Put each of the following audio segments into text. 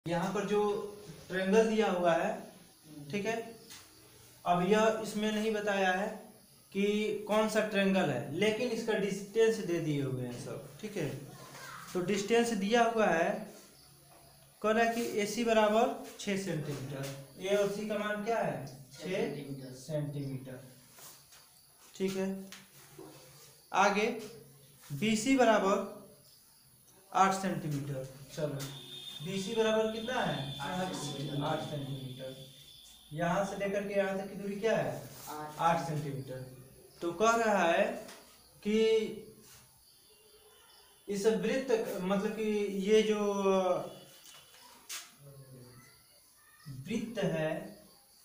यहाँ पर जो ट्रायंगल दिया हुआ है, ठीक है। अब यह इसमें नहीं बताया है कि कौन सा ट्रायंगल है, लेकिन इसका डिस्टेंस दे दिए हुए हैं सब, ठीक है। तो डिस्टेंस दिया हुआ है, कह रहा है कि AC बराबर 6 सेंटीमीटर, ए और सी का मान क्या है 6 सेंटीमीटर, ठीक है। आगे BC बराबर 8 सेंटीमीटर, चलो BC बराबर कितना है 8 सेंटीमीटर। यहाँ से लेकर के यहाँ तक की दूरी क्या है 8 सेंटीमीटर। तो कह रहा है कि इस वृत्त मतलब कि ये जो वृत्त है,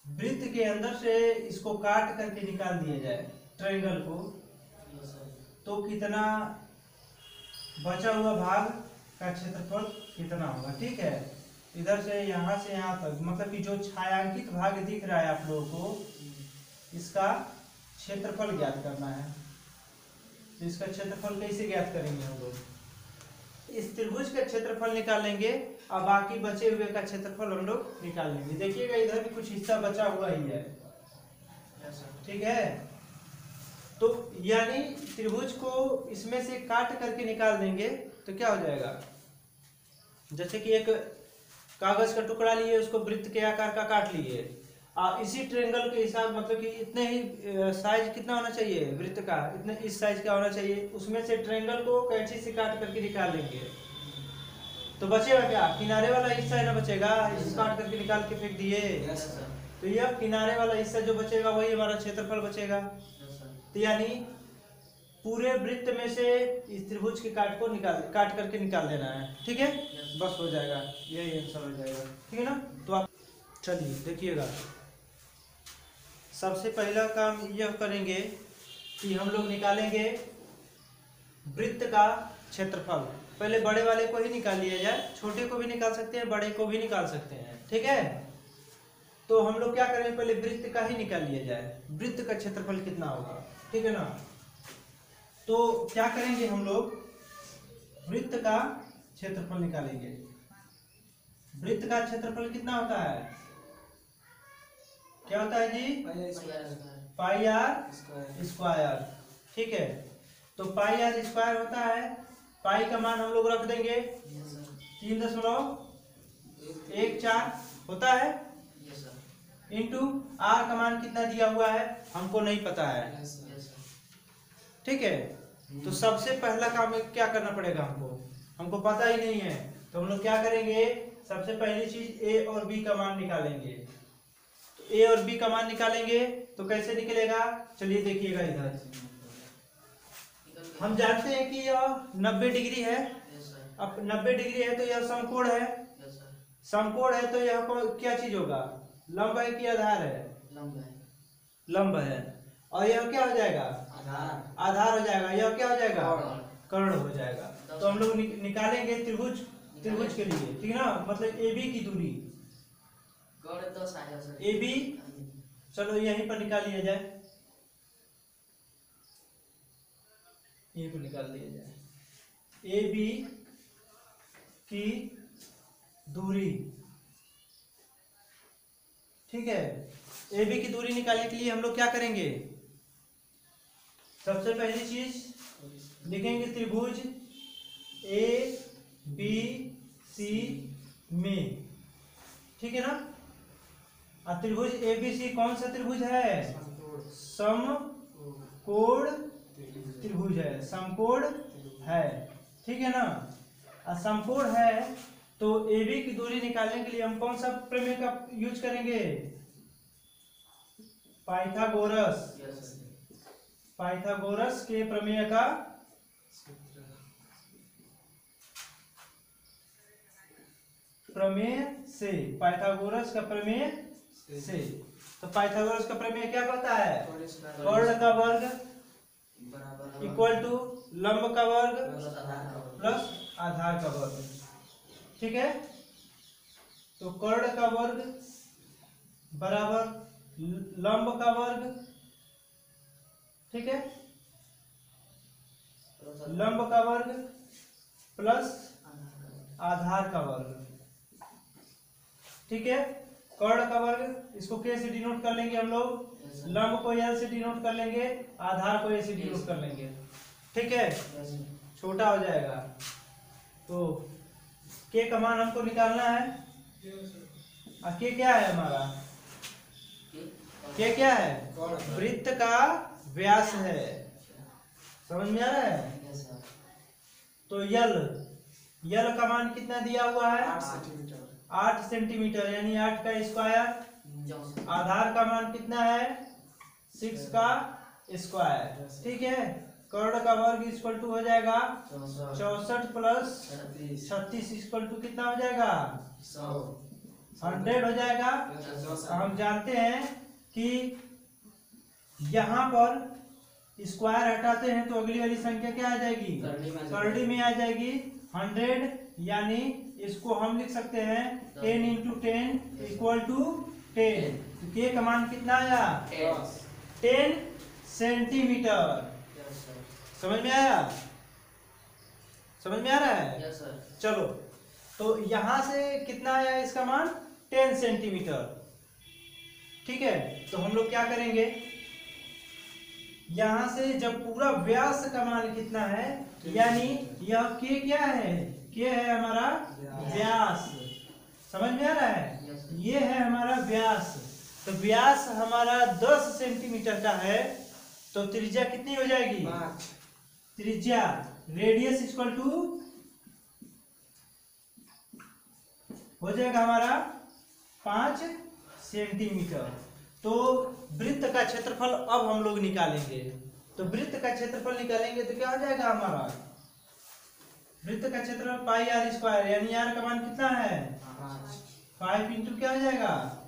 वृत्त के अंदर से इसको काट करके निकाल दिया जाए ट्रायंगल को, तो कितना बचा हुआ भाग का क्षेत्रफल कितना होगा, ठीक है। इधर से यहाँ तक मतलब कि जो छायांकित भाग दिख रहा है आप लोगों को, इसका क्षेत्रफल ज्ञात करना है। तो इसका क्षेत्रफल कैसे ज्ञात करेंगे हम लोग, इस त्रिभुज का क्षेत्रफल निकालेंगे और बाकी बचे हुए का क्षेत्रफल हम लोग निकाल लेंगे। देखिएगा इधर भी कुछ हिस्सा बचा हुआ ही है, ठीक है। तो यानी त्रिभुज को इसमें से काट करके निकाल देंगे तो क्या हो जाएगा, जैसे कि एक कागज का टुकड़ा लिए, उसको वृत्त के आकार का काट लिए, इसी ट्रायंगल के हिसाब मतलब कि इतने ही साइज कितना होना चाहिए वृत्त का, इतने इस साइज का होना चाहिए, उसमें से ट्रायंगल को कैंची से काट करके निकाल लेंगे। तो बचेगा क्या, किनारे वाला हिस्सा है ना बचेगा, इसको काट करके निकाल के फेंक दिए, तो यह किनारे वाला हिस्सा जो बचेगा वही हमारा क्षेत्रफल बचेगा। तो यानी पूरे वृत्त में से इस त्रिभुज के काट करके निकाल देना है, ठीक है। बस हो जाएगा, यही आंसर हो जाएगा, ठीक है ना। तो आप चलिए देखिएगा, सबसे पहला काम यह करेंगे कि हम लोग निकालेंगे वृत्त का क्षेत्रफल। पहले बड़े वाले को ही निकाल लिया जाए, छोटे को भी निकाल सकते हैं, बड़े को भी निकाल सकते हैं, ठीक है। तो हम लोग क्या करेंगे, पहले वृत्त का ही निकाल लिया जाए, वृत्त का क्षेत्रफल कितना होगा, ठीक है ना। तो क्या करेंगे हम लोग, वृत्त का क्षेत्रफल निकालेंगे। वृत्त का क्षेत्रफल कितना होता है, क्या होता है जी, पाई आर स्क्वायर, ठीक है। तो पाई आर स्क्वायर होता है, पाई का मान हम लोग रख देंगे 3.14 होता है, इंटू आर का मान कितना दिया हुआ है हमको नहीं पता है, ठीक है। तो सबसे पहला काम क्या करना पड़ेगा, हमको पता ही नहीं है, तो हम लोग क्या करेंगे, सबसे पहली चीज ए और बी का मान निकालेंगे। तो ए और बी का मान निकालेंगे तो कैसे निकलेगा, चलिए देखिएगा। इधर हम जानते हैं कि यह 90 डिग्री है, अब 90 डिग्री है तो यह समकोण है, समकोण है तो यह क्या चीज होगा, लंब है कि आधार है, लंब है। और यह क्या हो जाएगा, आधार हो जाएगा, यह क्या हो जाएगा, कर्ण हो जाएगा। तो हम लोग निकालेंगे त्रिभुज के लिए, ठीक है ना, मतलब AB की दूरी, AB, चलो यहीं पर निकाल लिया जाए, ये को निकाल लिया जाए, AB की दूरी, ठीक है। AB की दूरी निकालने के लिए हम लोग क्या करेंगे, सबसे पहली चीज लिखेंगे त्रिभुज ABC में, ठीक है ना। त्रिभुज ABC कौन सा त्रिभुज है, समकोण त्रिभुज है, समकोण है, ठीक है ना। समकोण है तो AB की दूरी निकालने के लिए हम कौन सा प्रमेय का यूज करेंगे, पाइथागोरस के प्रमेय का, पाइथागोरस का प्रमेय से। तो पाइथागोरस का प्रमेय क्या कहता है, कर्ण का वर्ग इक्वल टू लंब का वर्ग प्लस आधार का वर्ग, ठीक है। तो कर्ण का वर्ग बराबर लंब का वर्ग, ठीक है, लंब का वर्ग प्लस आधार का वर्ग, ठीक है। कर्ण का वर्ग इसको के से डिनोट कर लेंगे हम लोग, लंब को एल से डिनोट कर लेंगे, आधार को ए से डिनोट कर लेंगे, ठीक है। छोटा हो जाएगा तो के का मान हमको निकालना है। के क्या है हमारा, के क्या है, वृत्त का व्यास है, समझ में आ रहा है। तो यल का मान कितना दिया हुआ है, 8 सेंटीमीटर यानी 8 का स्क्वायर। आधार का मान कितना है, 6 का स्क्वायर, ठीक है। कर्ण का वर्ग इक्वल टू हो जाएगा 64 प्लस 36 इक्वल टू कितना हो जाएगा, 100 हो जाएगा। हम जानते हैं कि यहाँ पर स्क्वायर हटाते हैं तो अगली वाली संख्या क्या आ जाएगी, करड़ी में आ जाएगी 100, यानी इसको हम लिख सकते हैं 10 × 10 इक्वल टू 10। तो के का मान कितना आया, 10 सेंटीमीटर। समझ में आया, समझ में आ रहा है। चलो तो यहां से कितना आया इसका मान, 10 सेंटीमीटर, ठीक है। तो हम लोग क्या करेंगे, यहां से जब पूरा व्यास का मान कितना है, यानी यह के क्या है, के है हमारा व्यास, समझ में आ रहा है। ये है हमारा व्यास, तो व्यास हमारा 10 सेंटीमीटर का है, तो त्रिज्या कितनी हो जाएगी, 5। त्रिज्या रेडियस इक्वल टू हो जाएगा हमारा 5 सेंटीमीटर। तो वृत्त का क्षेत्रफल अब हम लोग निकालेंगे। तो वृत्त का क्षेत्रफल निकालेंगे तो क्या हो जाएगा हमारा, वृत्त का क्षेत्रफल पाई आर स्क्वायर, यानी आर का मान कितना है, 5 इंटू क्या हो जाएगा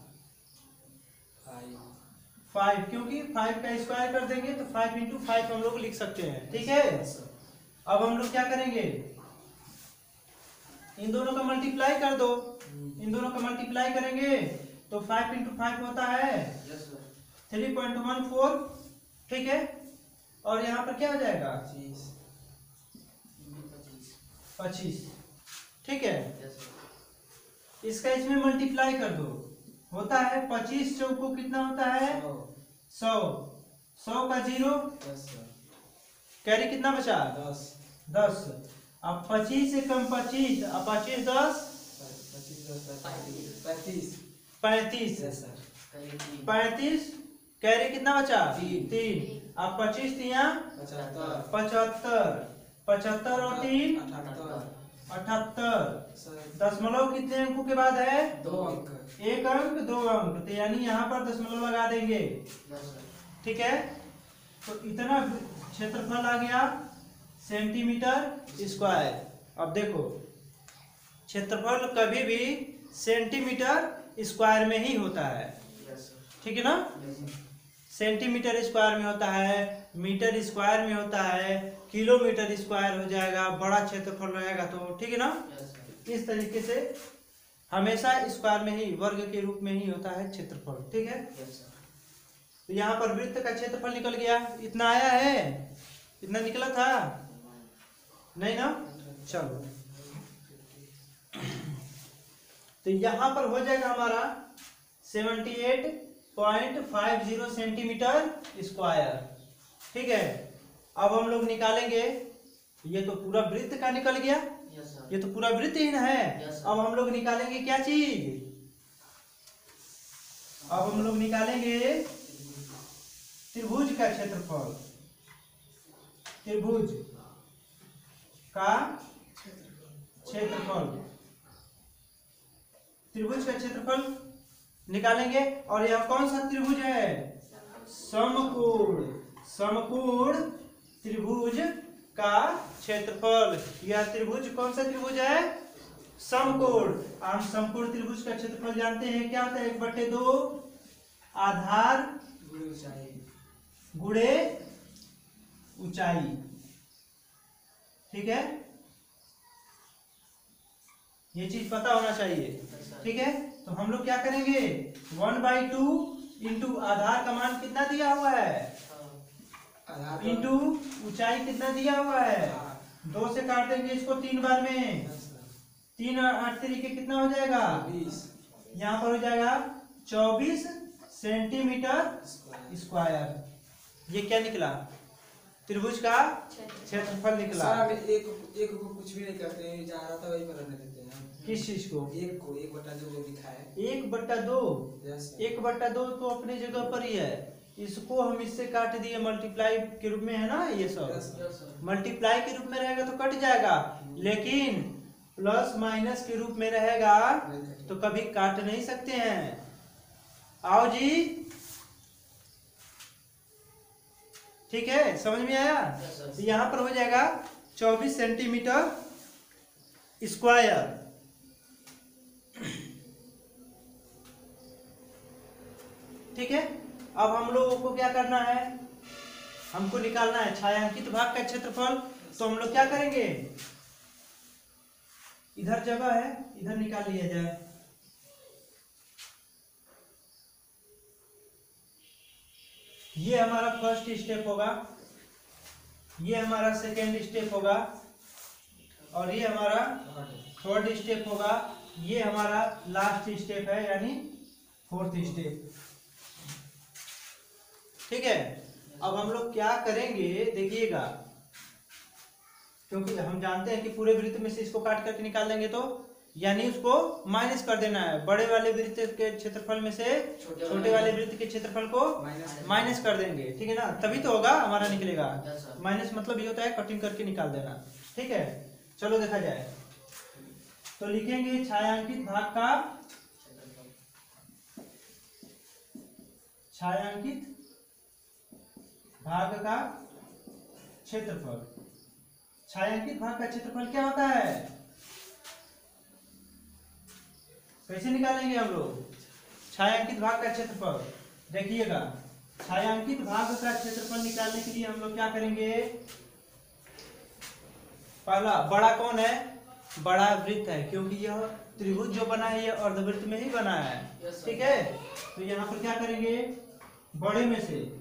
5, क्योंकि 5 का स्क्वायर कर देंगे तो 5 इंटू 5 हम लोग लिख सकते हैं, ठीक है। अब हम लोग क्या करेंगे, इन दोनों का मल्टीप्लाई कर दो, इन दोनों का मल्टीप्लाई करेंगे तो 5 इंटू 5 होता है 3.14, ठीक है। और यहाँ पर क्या हो जाएगा 25, ठीक है। इसका इसमें मल्टीप्लाई कर दो, होता है 25 चौको कितना होता है 100, 100 का 0, कैरी कितना बचा 10। अब 25 से कम 25, अब 25 10 35, कैरी कितना बचा 3। अब 25 3 75, 75 और 3 78। दशमलव कितने अंकों के बाद है, 2 अंक, 1 अंक 2 अंक, तो यानी यहाँ पर दशमलव लगा देंगे, ठीक है। तो इतना क्षेत्रफल आ गया सेंटीमीटर स्क्वायर। अब देखो क्षेत्रफल कभी भी सेंटीमीटर स्क्वायर में ही होता है, ठीक है ना। सेंटीमीटर स्क्वायर में होता है, मीटर स्क्वायर में होता है, किलोमीटर स्क्वायर हो जाएगा, बड़ा क्षेत्रफल रहेगा तो, ठीक है ना। इस तरीके से हमेशा स्क्वायर में ही, वर्ग के रूप में ही होता है क्षेत्रफल, ठीक है। तो यहाँ पर वृत्त का क्षेत्रफल निकल गया, इतना आया है, इतना निकला था नहीं ना। चलो तो यहाँ पर हो जाएगा हमारा 78.50 सेंटीमीटर स्क्वायर, ठीक है। अब हम लोग निकालेंगे, ये तो पूरा वृत्त का निकल गया, ये तो पूरा वृत्त ही है। अब हम लोग निकालेंगे क्या चीज, अब हम लोग निकालेंगे त्रिभुज का क्षेत्रफल, त्रिभुज का क्षेत्रफल, त्रिभुज का क्षेत्रफल निकालेंगे। और यह कौन सा त्रिभुज है, समकोण, समकोण त्रिभुज का क्षेत्रफल। यह त्रिभुज कौन सा त्रिभुज है, समकोण। हम समकोण त्रिभुज का क्षेत्रफल जानते हैं, क्या होता है 1/2 आधार गुणे ऊंचाई, ठीक है। ये चीज पता होना चाहिए, ठीक है। तो हम लोग क्या करेंगे 1/2 इंटू आधार का मान कितना दिया हुआ है, इंटू ऊंचाई कितना दिया हुआ है, 2 से काट देंगे इसको 3 बार में, 3 और 8 तरीके कितना हो जाएगा यहाँ पर हो जाएगा 24 सेंटीमीटर स्क्वायर। ये क्या निकला? त्रिभुज का क्षेत्रफल निकला। एक को कुछ भी नहीं करते हैं, जहाँ रहता है वही पर रहने देते हैं। किस चीज को? एक को 1/2 जो लिखा है। 1/2 यस 1/2 तो अपने जगह पर ही है। इसको हम इससे काट दिए, मल्टीप्लाई के रूप में है ना ये सब। मल्टीप्लाई के रूप में रहेगा तो कट जाएगा, लेकिन प्लस माइनस के रूप में रहेगा तो कभी काट नहीं सकते हैं। आओ जी, ठीक है, समझ में आया? तो यहाँ पर हो जाएगा 24 सेंटीमीटर स्क्वायर। ठीक है, अब हम लोगों को क्या करना है? हमको निकालना है छायांकित भाग का क्षेत्रफल। तो हम लोग क्या करेंगे? इधर जगह है, इधर निकाल लिया जाए। ये हमारा फर्स्ट स्टेप होगा, ये हमारा सेकेंड स्टेप होगा, और ये हमारा थर्ड स्टेप होगा, ये हमारा लास्ट स्टेप है यानी फोर्थ स्टेप। ठीक है, अब हम लोग क्या करेंगे देखिएगा, क्योंकि हम जानते हैं कि पूरे वृत्त में से इसको काट करके निकाल देंगे तो यानी उसको माइनस कर देना है। बड़े वाले वृत्त के क्षेत्रफल में से छोटे वाले वृत्त के क्षेत्रफल को माइनस कर देंगे। ठीक है ना, तभी तो होगा हमारा निकलेगा। माइनस मतलब ये होता है कटिंग करके निकाल देना। ठीक है, चलो देखा जाए। तो लिखेंगे छायांकित भाग का क्षेत्रफल। छायांकित भाग का क्षेत्रफल क्या होता है? कैसे निकालेंगे हम लोग छायांकित भाग का क्षेत्रफल? देखिएगा, छायांकित भाग का क्षेत्रफल निकालने के लिए हम लोग क्या करेंगे? पहला बड़ा कौन है? बड़ा वृत्त है, क्योंकि यह त्रिभुज जो बना है यह अर्धवृत्त में ही बना है। ठीक है, तो यहाँ पर क्या करेंगे? बड़े में से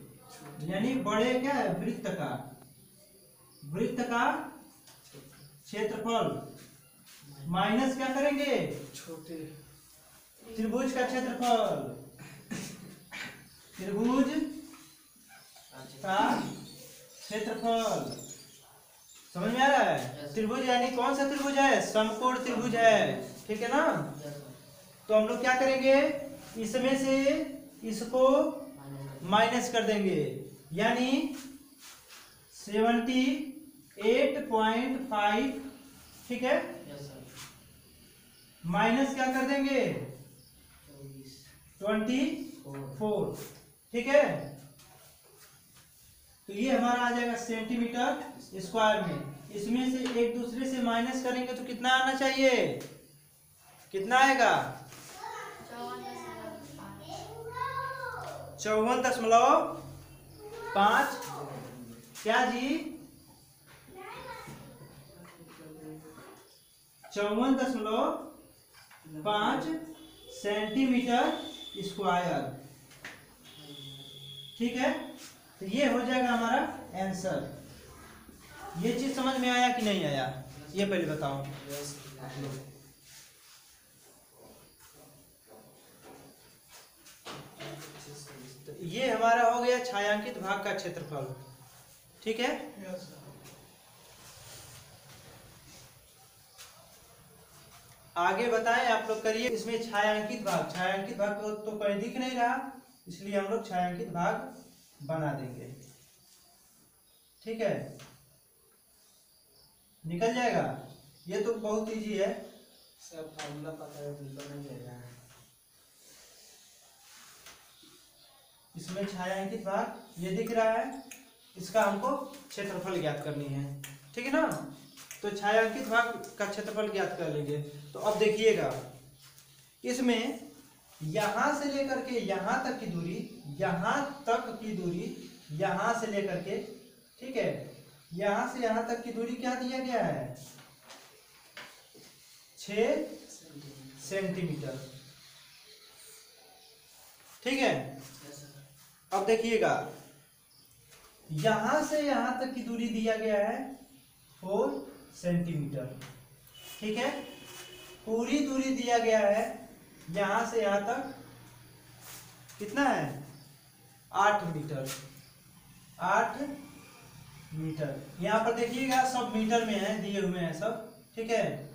यानी बड़े क्या है? वृत्त का क्षेत्रफल माइनस क्या करेंगे? छोटे त्रिभुज का क्षेत्रफल। त्रिभुज का क्षेत्रफल समझ में आ रहा है? त्रिभुज यानी कौन सा त्रिभुज है? समकोण त्रिभुज है। ठीक है ना, तो हम लोग क्या करेंगे? इसमें से इसको माइनस कर देंगे, यानी 78.5। ठीक है, माइनस क्या कर देंगे? 24। ठीक है, तो ये हमारा आ जाएगा सेंटीमीटर स्क्वायर में। इसमें से एक दूसरे से माइनस करेंगे तो कितना आना चाहिए? कितना आएगा? 54.5। क्या जी? 54.5 सेंटीमीटर स्क्वायर। ठीक है, तो ये हो जाएगा हमारा आंसर। ये चीज समझ में आया कि नहीं आया? ये पहले बताओ। तो ये हमारा हो गया छायांकित भाग का क्षेत्रफल। ठीक है, आगे बताएं आप लोग करिए। इसमें छायांकित भाग तो कहीं दिख नहीं रहा, इसलिए हम लोग छायांकित भाग बना देंगे। ठीक है, निकल जाएगा। ये तो बहुत इजी है, सब फार्मूला पता है तो नहीं जाएगा। इसमें छायांकित भाग ये दिख रहा है, इसका हमको क्षेत्रफल ज्ञात करनी है। ठीक है ना, तो छायांकित भाग का क्षेत्रफल ज्ञात कर लेंगे। तो अब देखिएगा, इसमें यहां से लेकर के यहां तक की दूरी, यहां से लेकर के, ठीक है, यहां से यहां तक की दूरी क्या दिया गया है? 6 सेंटीमीटर। ठीक है, अब देखिएगा, यहां से यहां तक की दूरी दिया गया है 4 सेंटीमीटर। ठीक है, पूरी दूरी दिया गया है यहाँ से यहाँ तक कितना है 8 मीटर। 8 मीटर। यहाँ पर देखिएगा सब मीटर में है, दिए हुए हैं सब, ठीक है।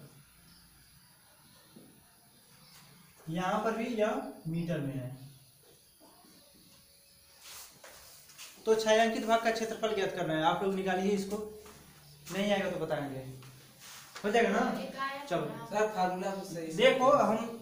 यहाँ पर भी यह मीटर में है। तो छायांकित भाग का क्षेत्रफल ज्ञात करना है। आप लोग निकालिए इसको, नहीं आएगा तो बताएंगे, हो जाएगा ना। चलो सर फार्मूला तो सही से देखो, हम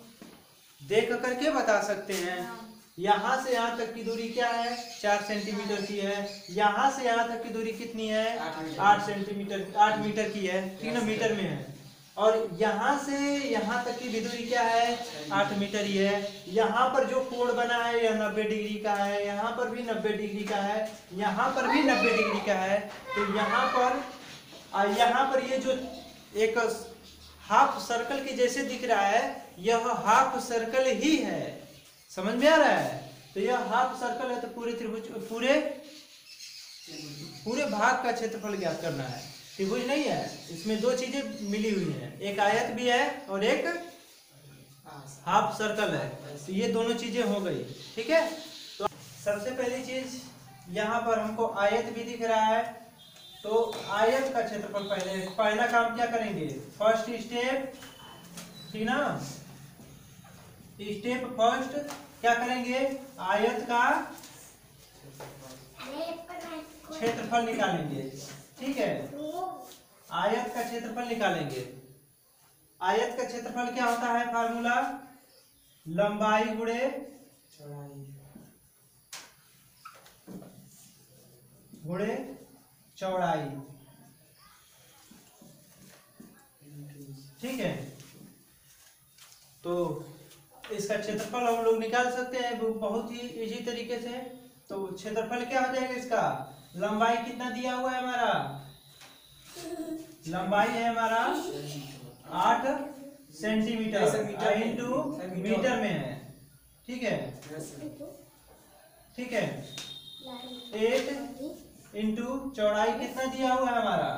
देख करके बता सकते हैं। यहाँ से यहाँ तक की दूरी क्या है 4 सेंटीमीटर की है। यहाँ से यहाँ तक की दूरी कितनी है 8 सेंटीमीटर, 8 मीटर की है, ठीक है, मीटर में है। और यहाँ से यहाँ तक की भी दूरी क्या है 8 मीटर ही है। यहाँ पर जो कोण बना है यह 90 डिग्री का है, यहाँ पर भी 90 डिग्री का है, यहाँ पर भी 90 डिग्री का है। तो यहाँ पर ये जो एक हाफ सर्कल के जैसे दिख रहा है, यह हाफ सर्कल ही है। समझ में आ रहा है। तो यह हाफ सर्कल है, तो पूरे त्रिभुज पूरे भाग का क्षेत्रफल ज्ञात करना है। त्रिभुज नहीं है, इसमें दो चीजें मिली हुई हैं, एक आयत भी है और एक हाफ सर्कल है। तो ये दोनों चीजें हो गई, ठीक है। तो सबसे पहली चीज यहाँ पर हमको आयत भी दिख रहा है, तो आयत का क्षेत्रफल पहला काम क्या करेंगे, फर्स्ट स्टेप, ठीक ना। स्टेप फर्स्ट क्या करेंगे, आयत का क्षेत्रफल निकालेंगे, ठीक है। आयत का क्षेत्रफल निकालेंगे। आयत का क्षेत्रफल क्या होता है, फार्मूला लंबाई गुणे चौड़ाई, ठीक है। तो इसका क्षेत्रफल हम लोग निकाल सकते हैं बहुत ही इजी तरीके से। तो क्षेत्रफल क्या हो जाएगा इसका, लंबाई कितना दिया हुआ है हमारा, लंबाई है हमारा 8 सेंटीमीटर इंटू मीटर में है, ठीक है, ठीक है। 8 इंटू चौड़ाई कितना दिया हुआ है हमारा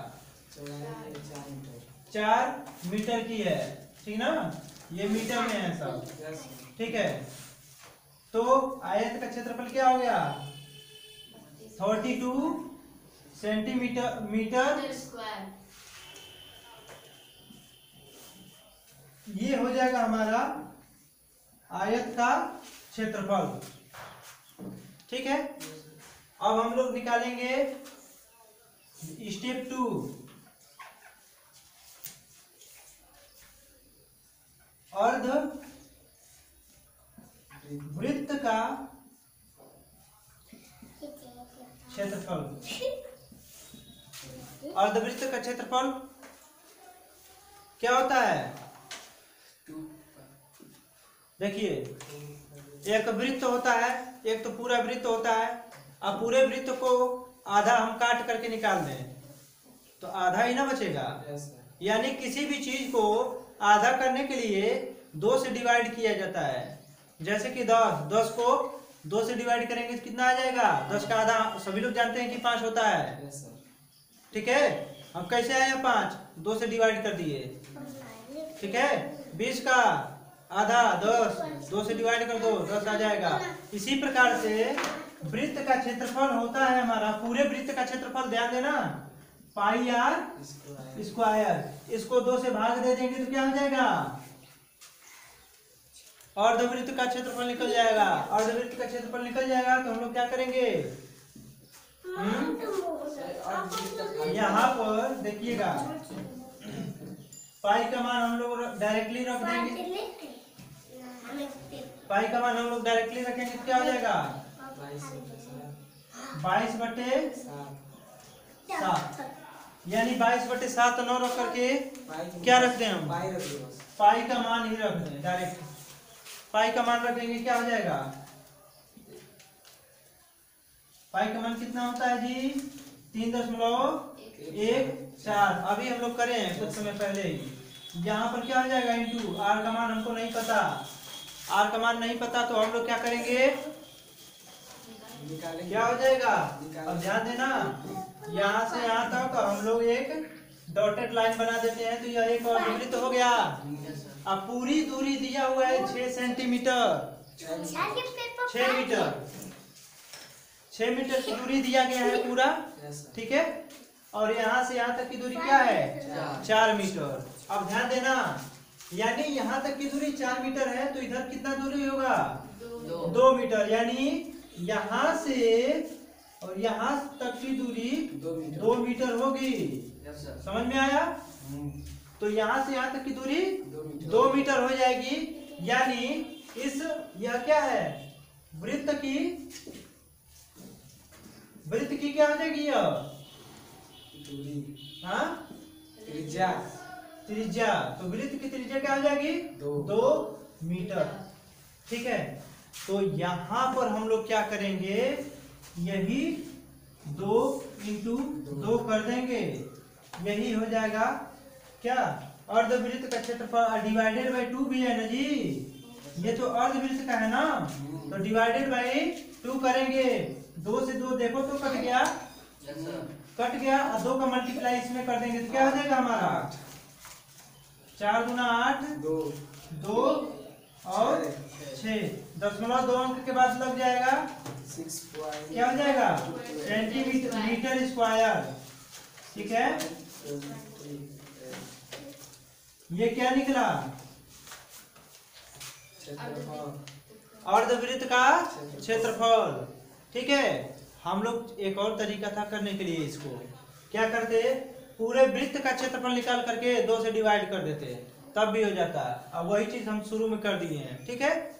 4 मीटर की है, ठीक ना, ये मीटर में है सब, ठीक है। तो आयत का क्षेत्रफल क्या हो गया 32 सेंटीमीटर स्क्वायर। ये हो जाएगा हमारा आयत का क्षेत्रफल, ठीक है। अब हम लोग निकालेंगे स्टेप 2, अर्ध वृत्त का क्षेत्रफल। अर्धवृत्त का क्षेत्रफल क्या होता है, देखिए एक वृत्त होता है, एक तो पूरा वृत्त होता है। अब पूरे वृत्त को आधा हम काट करके निकाल दें तो आधा ही ना बचेगा। यानी किसी भी चीज को आधा करने के लिए 2 से डिवाइड किया जाता है। जैसे कि 10 को 2 से डिवाइड करेंगे तो कितना आ जाएगा, 10 का आधा सभी लोग जानते हैं कि 5 होता है, ठीक है। अब कैसे आया 5, 2 से डिवाइड कर दिए, ठीक है। 20 का आधा 10, 2 से डिवाइड कर दो 10 आ जाएगा। इसी प्रकार से वृत्त का क्षेत्रफल होता है हमारा, पूरे वृत्त का क्षेत्रफल ध्यान देना पाई आर स्क्वायर। इसको 2 से भाग दे देंगे तो क्या हो जाएगा, अर्धवृत्त का क्षेत्रफल निकल जाएगा। अर्धवृत्त का क्षेत्रफल निकल जाएगा तो हम लोग क्या करेंगे, यहाँ पर देखिएगा पाई का मान हम लोग डायरेक्टली रख देंगे, पाई का मान हम लोग डायरेक्टली रखेंगे तो क्या हो जाएगा 22/7, यानी 22/7 9 रख करके क्या रखते हैं हम, पाई का मान ही रख दें, डायरेक्ट पाई का मान रखेंगे क्या हो जाएगा, पाई का मान कितना होता है जी 3.14। अभी हम लोग करें कुछ समय पहले ही। यहाँ पर क्या हो जाएगा इंटू आर का मान हमको नहीं पता, आर का मान नहीं पता तो हम लोग क्या करेंगे, क्या हो जाएगा, अब ध्यान देना यहाँ से यहाँ तक हम लोग एक डॉटेड लाइन बना देते हैं तो यह एक और वृत्त हो गया। अब पूरी दूरी दिया हुआ है 6 सेंटीमीटर, 6 मीटर, 6 मीटर की दूरी दिया गया है पूरा, ठीक है। और यहाँ से यहाँ तक की दूरी क्या है, 4 मीटर। अब ध्यान देना, यानी यहाँ तक की दूरी 4 मीटर है तो इधर कितना दूरी होगा, 2 मीटर। यानी यहाँ से और यहाँ तक की दूरी 2 मीटर होगी। समझ में आया? तो यहाँ से यहाँ तक की दूरी 2 मीटर हो जाएगी। यानी इस, यह क्या है, वृत्त की क्या हो जाएगी यह, हाँ, त्रिज्या। तो वृत्त की त्रिज्या क्या हो जाएगी, 2 मीटर, ठीक है। तो यहाँ पर हम लोग क्या करेंगे, यही 2 इंटू 2 कर देंगे, यही हो जाएगा क्या, अर्धवृत्त का क्षेत्रफल। डिवाइडेड बाई 2 भी है ना जी, ये तो अर्धवृत्त का है ना, तो डिवाइडेड बाई 2 करेंगे। 2 से 2 देखो तो कट गया, कट गया, और 2 का मल्टीप्लाई इसमें कर देंगे तो क्या हो जाएगा हमारा, 4 दूना 8, 2 और 6, 0.2 अंक के बाद लग जाएगा, क्या हो जाएगा, सेंटीमीटर स्क्वायर, ठीक है। ये क्या निकला, अर्धवृत्त का क्षेत्रफल, ठीक है। हम लोग एक और तरीका था करने के लिए, इसको क्या करते, पूरे वृत्त का क्षेत्रफल निकाल करके 2 से डिवाइड कर देते, तब भी हो जाता। अब वही चीज हम शुरू में कर दिए हैं, ठीक है।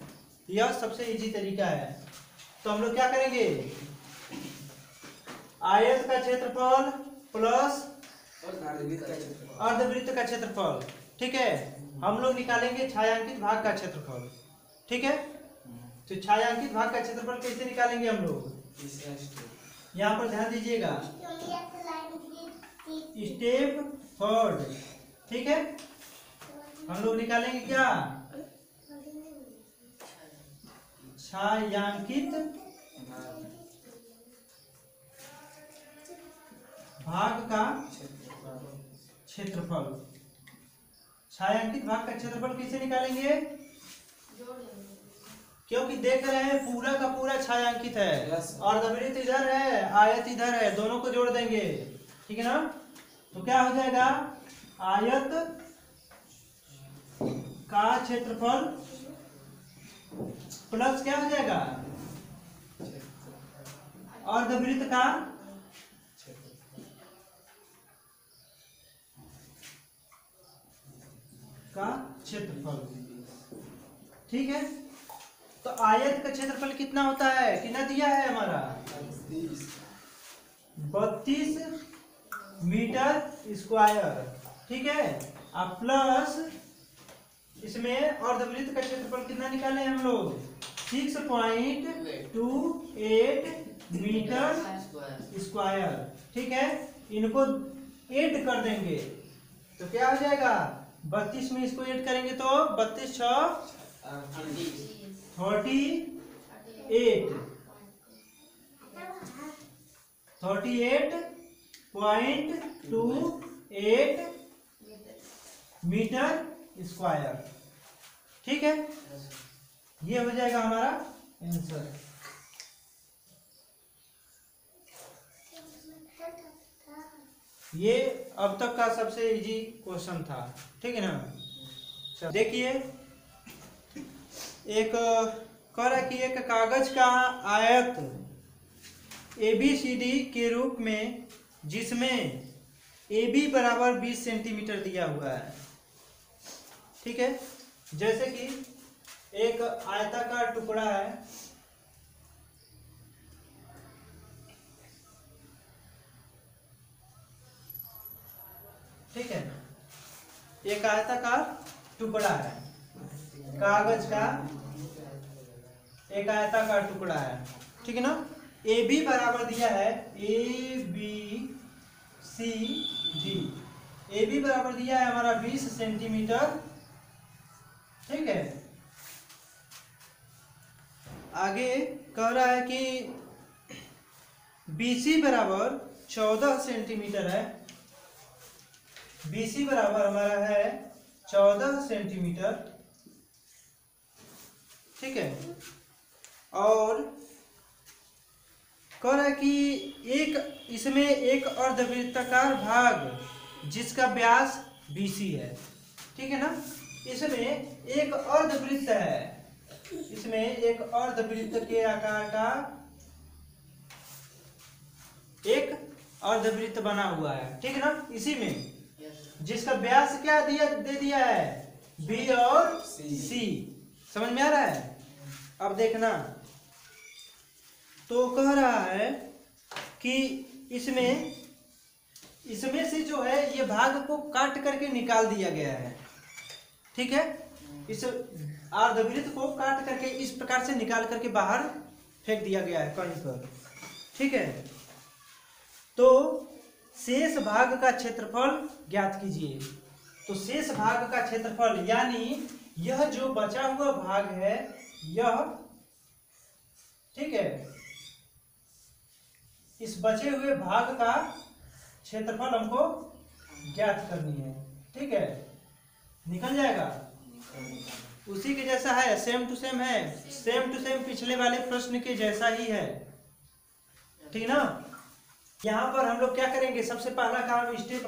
यह सबसे इजी तरीका है। तो हम लोग क्या करेंगे, आयत का क्षेत्रफल प्लस अर्धवृत्त का क्षेत्रफल, ठीक है। हम लोग निकालेंगे छायांकित भाग का क्षेत्रफल, ठीक है। तो छायांकित भाग का क्षेत्रफल कैसे निकालेंगे हम लोग, यहाँ पर ध्यान दीजिएगा, स्टेप फॉरवर्ड, ठीक है। हम लोग निकालेंगे क्या, छायांकित भाग का क्षेत्रफल। छायांकित भाग का क्षेत्रफल कैसे निकालेंगे, क्योंकि देख रहे हैं पूरा का पूरा छायांकित है, अर्धवृत्त इधर है, आयत इधर है, दोनों को जोड़ देंगे, ठीक है ना। तो क्या हो जाएगा, आयत का क्षेत्रफल प्लस क्या हो जाएगा, अर्धवृत्त का क्षेत्रफल, ठीक है। तो आयत का क्षेत्रफल कितना होता है, कितना दिया है हमारा, 32 मीटर स्क्वायर, ठीक है। अब प्लस इसमें अर्धवृत्त का क्षेत्रफल कितना निकाले हम लोग, 6.28 मीटर स्क्वायर, ठीक है। इनको ऐड कर देंगे तो क्या हो जाएगा, 32 में इसको ऐड करेंगे तो 32 6 38.28 मीटर स्क्वायर, ठीक है। ये हो जाएगा हमारा आंसर। ये अब तक का सबसे इजी क्वेश्चन था, ठीक है ना। देखिए, एक कह रहा है कि एक कागज का आयत ABCD के रूप में, जिसमें AB बराबर 20 सेंटीमीटर दिया हुआ है, ठीक है। जैसे कि एक आयताकार टुकड़ा है, ठीक है, एक आयताकार टुकड़ा है, कागज का एक आयताकार टुकड़ा है, ठीक है ना। AB बराबर दिया है ABCD, AB बराबर दिया है हमारा 20 सेंटीमीटर, ठीक है। आगे कह रहा है कि BC बराबर 14 सेंटीमीटर है, BC बराबर हमारा है 14 सेंटीमीटर, ठीक है। और कह रहा है कि इसमें एक अर्धवृत्ताकार भाग जिसका व्यास BC है, ठीक है ना। इसमें एक अर्धवृत्त है, इसमें एक अर्धवृत्त के आकार का एक अर्धवृत्त बना हुआ है, ठीक है ना। इसी में जिसका व्यास क्या दे दिया है, B और C। समझ में आ रहा है। अब देखना, तो कह रहा है कि इसमें से जो है ये भाग को काट करके निकाल दिया गया है, ठीक है। इस अर्धवृत्त को काट करके इस प्रकार से निकाल करके बाहर फेंक दिया गया है कहीं पर, ठीक है। तो शेष भाग का क्षेत्रफल ज्ञात कीजिए। तो शेष भाग का क्षेत्रफल यानी यह जो बचा हुआ भाग है यह, ठीक है, इस बचे हुए भाग का क्षेत्रफल हमको ज्ञात करनी है, ठीक है। निकल जाएगा, उसी के जैसा है, सेम टू सेम है, सेम टू सेम पिछले वाले प्रश्न के जैसा ही है, ठीक ना। यहाँ पर हम लोग क्या करेंगे, सबसे पहला काम स्टेप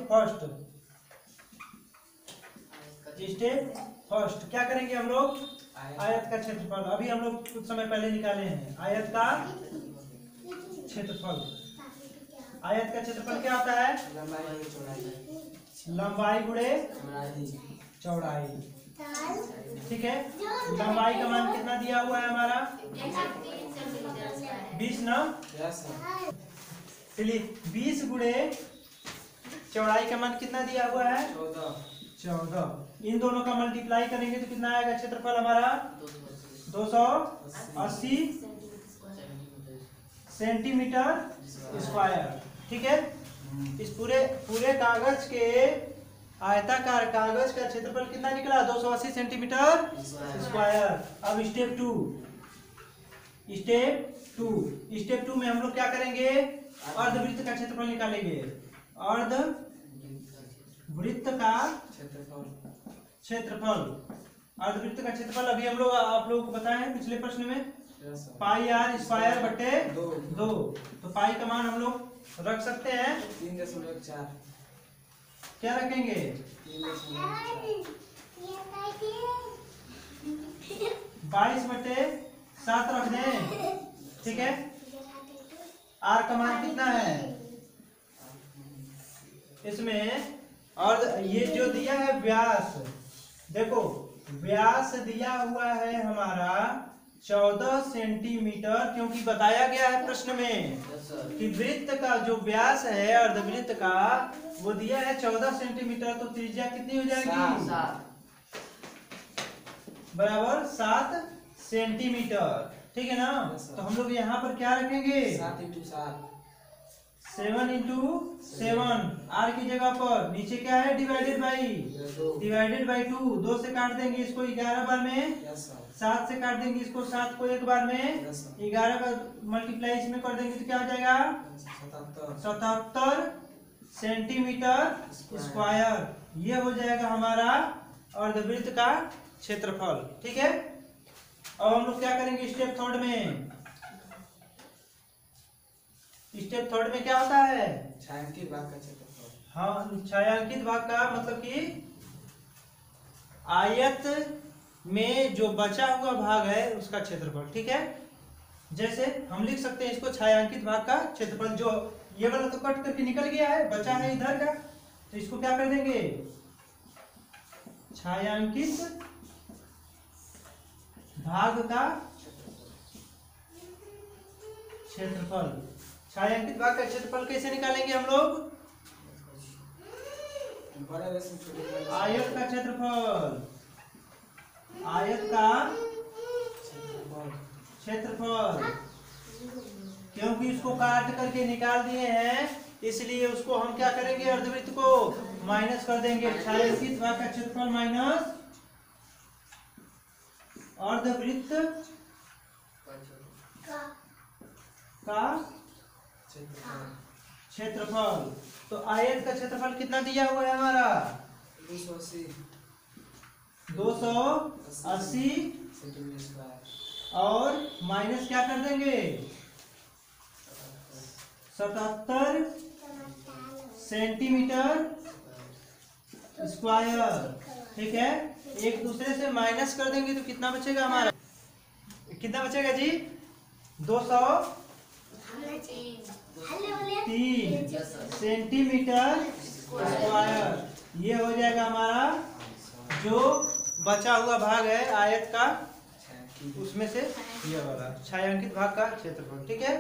फर्स्ट क्या करेंगे हम लोग, आयत का क्षेत्रफल। अभी हम लोग कुछ समय पहले निकाले हैं आयत का क्षेत्रफल। आयत का क्षेत्रफल क्या होता है, लंबाई गुणे चौड़ाई, ठीक है। लंबाई का मान कितना दिया हुआ है हमारा, 20 ना। चलिए 20 गुणे चौड़ाई का मान कितना दिया हुआ है, 14। इन दोनों का मल्टीप्लाई करेंगे तो कितना आएगा क्षेत्रफल हमारा, 280 सेंटीमीटर स्क्वायर, ठीक है। इस पूरे कागज के आयताकार कागज का क्षेत्रफल कितना निकला, 280 सेंटीमीटर स्क्वायर। अब स्टेप टू में हम लोग क्या करेंगे, अर्धवृत्त का क्षेत्रफल निकालेंगे। अर्धवृत्त का क्षेत्रफल अभी हम लोग आप लोगों को बताए हैं पिछले प्रश्न में, पाई r स्क्वायर बटे 2। तो पाई का मान हम लोग रख सकते हैं 3.4। क्या रखेंगे, 22/7 रख दें, ठीक है। r का मान कितना है इसमें, और ये जो दिया है व्यास, देखो व्यास दिया हुआ है हमारा 14 सेंटीमीटर, क्योंकि बताया गया है प्रश्न में कि वृत्त का जो व्यास है अर्धवृत्त का वो दिया है 14 सेंटीमीटर। तो त्रिज्या कितनी हो जाएगी, बराबर 7 सेंटीमीटर, ठीक है ना। तो हम लोग यहाँ पर क्या रखेंगे, 7 इंटू 7, r की जगह पर नीचे क्या है, डिवाइडेड बाई 2। 2 से काट देंगे इसको 11 बार में, 7 से काट देंगे इसको 7 को 1 बार में, 11 का मल्टीप्लाई इसमें कर देंगे तो क्या हो जाएगा, 77 सेंटीमीटर स्क्वायर। ये हो जाएगा हमारा अर्धवृत्त का क्षेत्रफल, ठीक है। अब हम लोग क्या करेंगे स्टेप थर्ड में क्या होता है, छायांकित भाग का क्षेत्रफल। हाँ, छायांकित भाग का मतलब कि आयत में जो बचा हुआ भाग है उसका क्षेत्रफल, ठीक है। जैसे हम लिख सकते हैं इसको छायांकित भाग का क्षेत्रफल, जो ये वाला तो कट करके निकल गया है, बचा है इधर का, तो इसको क्या कर देंगे, छायांकित भाग का क्षेत्रफल। छायांकित भाग का क्षेत्रफल कैसे निकालेंगे हम लोग, आयत का क्षेत्रफल, क्योंकि इसको काट करके निकाल दिए हैं इसलिए उसको हम क्या करेंगे, अर्धवृत्त को माइनस कर देंगे। छायांकित भाग का क्षेत्रफल माइनस अर्धवृत्त का क्षेत्रफल। तो आयत का क्षेत्रफल कितना दिया हुआ है हमारा, 280 सेंटीमीटर स्क्वायर और माइनस क्या कर देंगे 77 सेंटीमीटर स्क्वायर। ठीक है, एक दूसरे से माइनस कर देंगे तो कितना बचेगा हमारा, कितना बचेगा जी 203 सेंटीमीटर स्क्वायर। ये हो जाएगा हमारा जो बचा हुआ भाग है आयत का, उसमें से ये वाला छायांकित भाग का क्षेत्रफल। ठीक है।